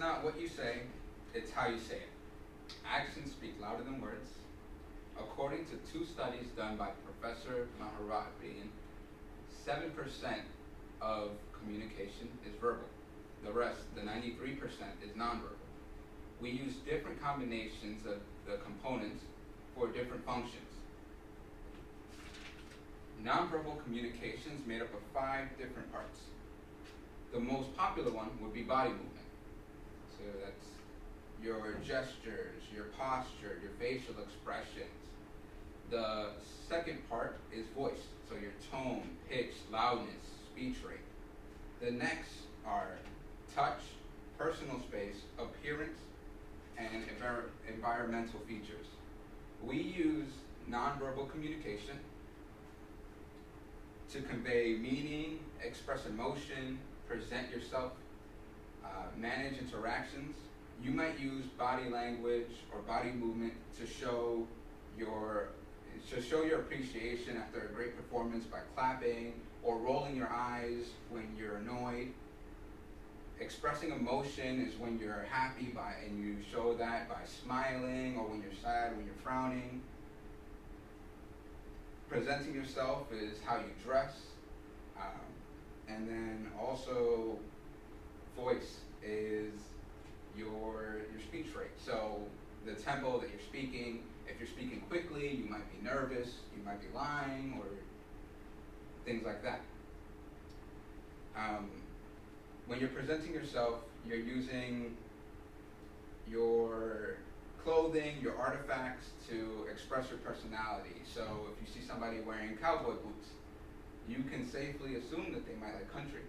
not what you say, it's how you say it. Actions speak louder than words. According to 2 studies done by Professor Maharabian, 7% of communication is verbal. The rest, the 93%, is nonverbal. We use different combinations of the components for different functions. Nonverbal communication is made up of 5 different parts. The most popular one would be body movement. So that's your gestures, your posture, your facial expressions. The second part is voice, so your tone, pitch, loudness, speech rate. The next are touch, personal space, appearance, and environmental features. We use nonverbal communication to convey meaning, express emotion, present yourself, manage interactions. You might use body language or body movement to show your appreciation after a great performance by clapping or rolling your eyes when you're annoyed. Expressing emotion is when you're happy and you show that by smiling, or when you're sad, when you're frowning. Presenting yourself is how you dress. And then also voice is your speech rate. So the tempo that you're speaking. If you're speaking quickly, you might be nervous, you might be lying, or things like that. When you're presenting yourself, you're using your clothing, your artifacts to express your personality. So if you see somebody wearing cowboy boots, you can safely assume that they might like country.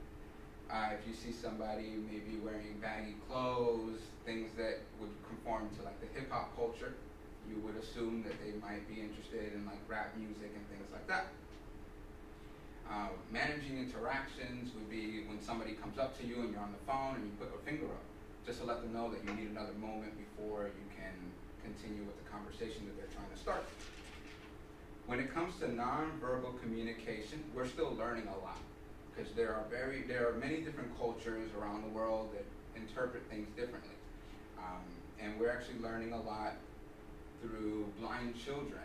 If you see somebody maybe wearing baggy clothes, things that would conform to like the hip hop culture, you would assume that they might be interested in like rap music and things like that. Managing interactions would be when somebody comes up to you and you're on the phone and you put a finger up, just to let them know that you need another moment before you can continue with the conversation that they're trying to start. When it comes to nonverbal communication, we're still learning a lot, because there are many different cultures around the world that interpret things differently. And we're actually learning a lot through blind children.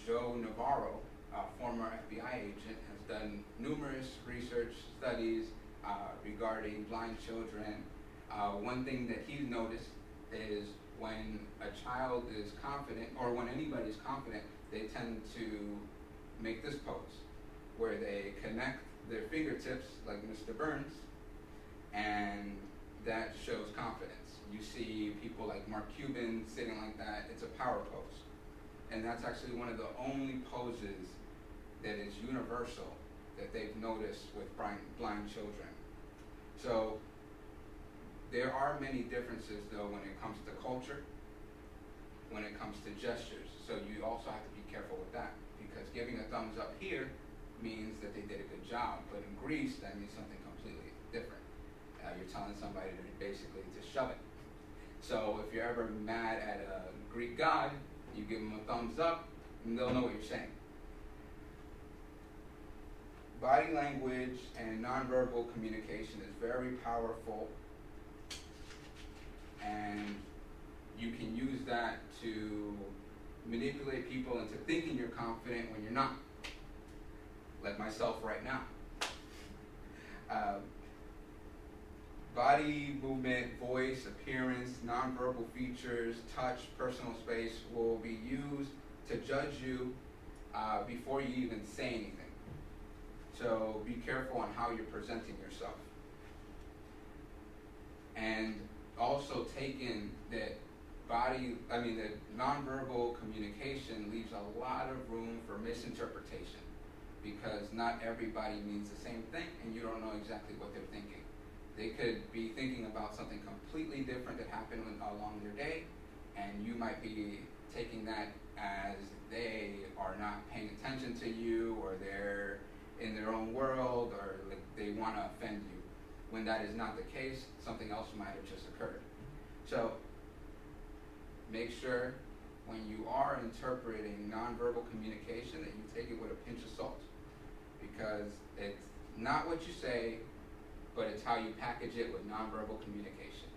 Joe Navarro, a former FBI agent, has done numerous research studies regarding blind children. One thing that he's noticed is when a child is confident, or when anybody is confident, they tend to make this pose, where they connect their fingertips like Mr. Burns, and that shows confidence. You see people like Mark Cuban sitting like that, it's a power pose. And that's actually one of the only poses that is universal that they've noticed with blind children. So there are many differences though when it comes to culture, when it comes to gestures. So you also have to be careful with that, because giving a thumbs up here means that they did a good job, but in Greece that means something completely different. You're telling somebody to basically to shove it. So if you're ever mad at a Greek god, you give them a thumbs up and they'll know what you're saying. Body language and nonverbal communication is very powerful, and you can use that to manipulate people into thinking you're confident when you're not. Like myself right now. Body movement, voice, appearance, nonverbal features, touch, personal space will be used to judge you before you even say anything. So be careful on how you're presenting yourself. And also take in that that nonverbal communication leaves a lot of room for misinterpretation, because not everybody means the same thing and you don't know exactly what they're thinking. They could be thinking about something completely different that happened along their day, and you might be taking that as they are not paying attention to you, or they're in their own world, or like they want to offend you. When that is not the case, something else might have just occurred. So make sure when you are interpreting nonverbal communication that you take it with a pinch of salt, because it's not what you say, but it's how you package it with nonverbal communication.